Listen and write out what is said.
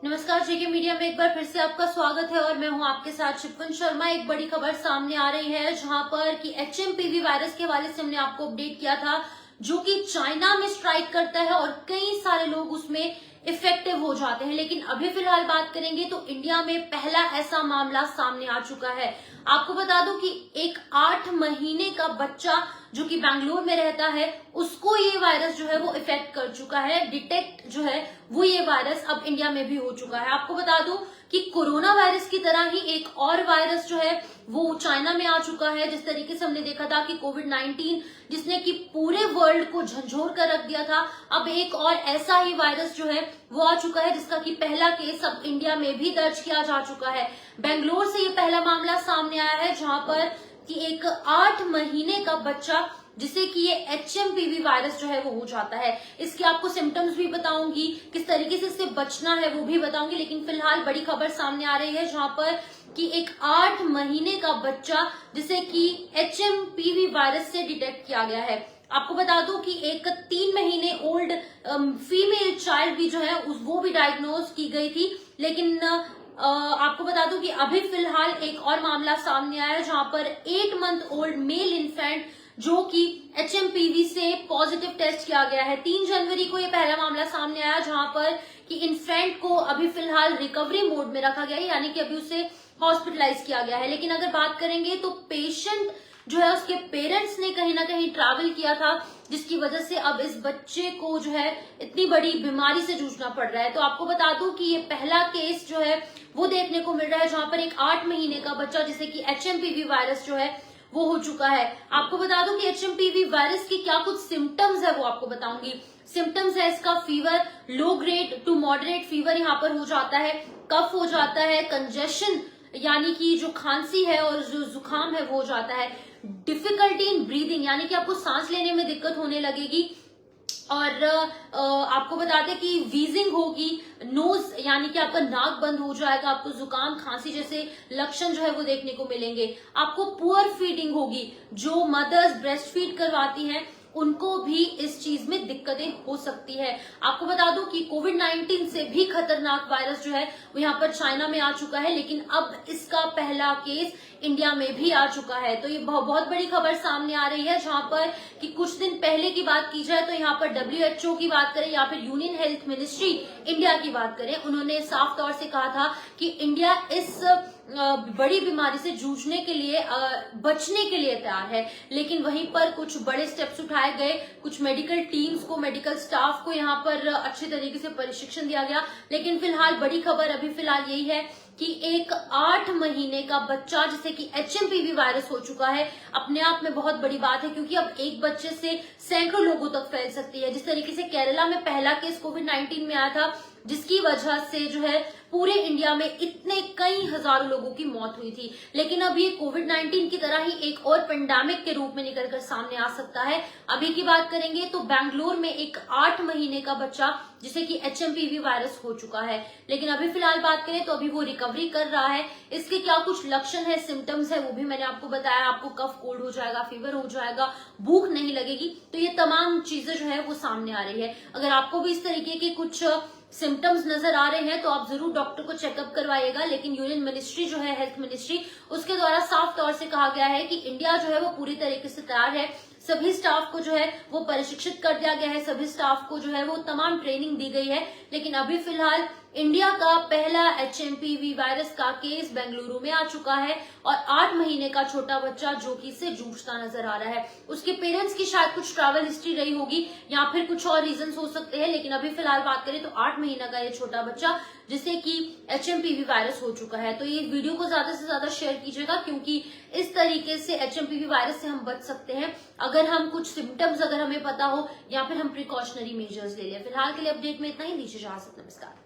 नमस्कार, जेके मीडिया में एक बार फिर से आपका स्वागत है और मैं हूं आपके साथ शिपन शर्मा। एक बड़ी खबर सामने आ रही है जहां पर कि एचएमपीवी वायरस के हवाले से हमने आपको अपडेट किया था, जो कि चाइना में स्ट्राइक करता है और कई सारे लोग उसमें इफेक्टिव हो जाते हैं। लेकिन अभी फिलहाल बात करेंगे तो इंडिया में पहला ऐसा मामला सामने आ चुका है। आपको बता दूं कि एक 8 महीने का बच्चा जो कि बेंगलुरु में रहता है, उसको ये वायरस जो है वो इफेक्ट कर चुका है। डिटेक्ट जो है वो ये वायरस अब इंडिया में भी हो चुका है। आपको बता दूं कि कोरोना वायरस की तरह ही एक और वायरस जो है वो चाइना में आ चुका है। जिस तरीके से हमने देखा था कि कोविड-19 जिसने कि पूरे वर्ल्ड को झंझोर कर रख दिया था, अब एक और ऐसा ही वायरस जो है वो आ चुका है, जिसका कि पहला केस अब इंडिया में भी दर्ज किया जा चुका है। बेंगलुरु से ये पहला मामला सामने आया है जहां पर कि एक 8 महीने का बच्चा जिसे कि ये एचएमपीवी वायरस जो है वो हो जाता है। इसके आपको सिम्टम्स भी बताऊंगी, किस तरीके से इससे बचना है वो भी बताऊंगी। लेकिन फिलहाल बड़ी खबर सामने आ रही है जहां पर कि एक 8 महीने का बच्चा जिसे कि एचएमपीवी वायरस से डिटेक्ट किया गया है। आपको बता दूं कि एक 3 महीने ओल्ड फीमेल चाइल्ड भी जो है वो भी डायग्नोज की गई थी। लेकिन आपको बता दूं कि अभी फिलहाल एक और मामला सामने आया है जहां पर 8 मंथ ओल्ड मेल इन्फेंट जो कि एचएमपीवी से पॉजिटिव टेस्ट किया गया है। 3 जनवरी को ये पहला मामला सामने आया जहां पर कि इन्फेंट को अभी फिलहाल रिकवरी मोड में रखा गया है, यानी कि अभी उसे हॉस्पिटलाइज किया गया है। लेकिन अगर बात करेंगे तो पेशेंट जो है उसके पेरेंट्स ने कहीं ना कहीं ट्रैवल किया था, जिसकी वजह से अब इस बच्चे को जो है इतनी बड़ी बीमारी से जूझना पड़ रहा है। तो आपको बता दूं कि ये पहला केस जो है वो देखने को मिल रहा है जहां पर एक 8 महीने का बच्चा जिसे कि एचएमपीवी वायरस जो है वो हो चुका है। आपको बता दूं कि एचएमपीवी वायरस की क्या कुछ सिम्टम्स है वो आपको बताऊंगी। सिम्टम्स है इसका fever, low grade two moderate fever यहाँ पर हो जाता है, कफ हो जाता है, कंजेशन यानी कि जो खांसी है और जो जुकाम है वो हो जाता है, डिफिकल्टी इन ब्रीदिंग यानी कि आपको सांस लेने में दिक्कत होने लगेगी, और आपको बताते कि वीजिंग होगी, नोज यानी कि आपका नाक बंद हो जाएगा, आपको जुकाम खांसी जैसे लक्षण जो है वो देखने को मिलेंगे। आपको पुअर फीडिंग होगी, जो मदर्स ब्रेस्ट फीड करवाती हैं उनको भी इस चीज में दिक्कतें हो सकती है। आपको बता दूं कि कोविड-19 से भी खतरनाक वायरस जो है वो यहाँ पर चाइना में आ चुका है, लेकिन अब इसका पहला केस इंडिया में भी आ चुका है। तो ये बहुत बड़ी खबर सामने आ रही है जहां पर कि कुछ दिन पहले की बात की जाए तो यहाँ पर WHO की बात करें या फिर यूनियन हेल्थ मिनिस्ट्री इंडिया की बात करें, उन्होंने साफ तौर से कहा था कि इंडिया इस बड़ी बीमारी से जूझने के लिए बचने के लिए तैयार है। लेकिन वहीं पर कुछ बड़े स्टेप्स उठाए गए, कुछ मेडिकल टीम्स को, मेडिकल स्टाफ को यहाँ पर अच्छे तरीके से प्रशिक्षण दिया गया। लेकिन फिलहाल बड़ी खबर अभी फिलहाल यही है कि एक 8 महीने का बच्चा जिसे कि एचएमपीवी वायरस हो चुका है, अपने आप में बहुत बड़ी बात है, क्योंकि अब एक बच्चे से सैकड़ों लोगों तक फैल सकती है। जिस तरीके से केरला में पहला केस कोविड-19 में आया था, जिसकी वजह से जो है पूरे इंडिया में इतने कई हजारों लोगों की मौत हुई थी। लेकिन अब ये कोविड-19 की तरह ही एक और पेंडेमिक के रूप में निकलकर सामने आ सकता है। अभी की बात करेंगे तो बेंगलुरु में एक 8 महीने का बच्चा जिसे कि एचएमपीवी वायरस हो चुका है। लेकिन अभी फिलहाल बात करें तो अभी वो रिकवरी कर रहा है। इसके क्या कुछ लक्षण है, सिम्टम्स है, वो भी मैंने आपको बताया। आपको कफ कोल्ड हो जाएगा, फीवर हो जाएगा, भूख नहीं लगेगी। तो ये तमाम चीजें जो है वो सामने आ रही है। अगर आपको भी इस तरीके के कुछ सिम्टम्स नजर आ रहे हैं तो आप जरूर डॉक्टर को चेकअप करवाइएगा। लेकिन यूनियन मिनिस्ट्री जो है, हेल्थ मिनिस्ट्री, उसके द्वारा साफ तौर से कहा गया है कि इंडिया जो है वो पूरी तरीके से तैयार है। सभी स्टाफ को जो है वो प्रशिक्षित कर दिया गया है, सभी स्टाफ को जो है वो तमाम ट्रेनिंग दी गई है। लेकिन अभी फिलहाल इंडिया का पहला एचएमपीवी वायरस का केस बेंगलुरु में आ चुका है और 8 महीने का छोटा बच्चा जो कि इससे जूझता नजर आ रहा है। उसके पेरेंट्स की शायद कुछ ट्रैवल हिस्ट्री रही होगी या फिर कुछ और रीजंस हो सकते हैं। लेकिन अभी फिलहाल बात करें तो 8 महीना का ये छोटा बच्चा जिसे कि एचएमपीवी वायरस हो चुका है। तो ये वीडियो को ज्यादा से ज्यादा शेयर कीजिएगा, क्योंकि इस तरीके से एचएमपीवी वायरस से हम बच सकते हैं अगर हम कुछ सिम्टम्स अगर हमें पता हो या फिर हम प्रिकॉशनरी मेजर्स ले लें। फिलहाल के लिए अपडेट में इतना ही। दीजिए इजाजत, नमस्कार।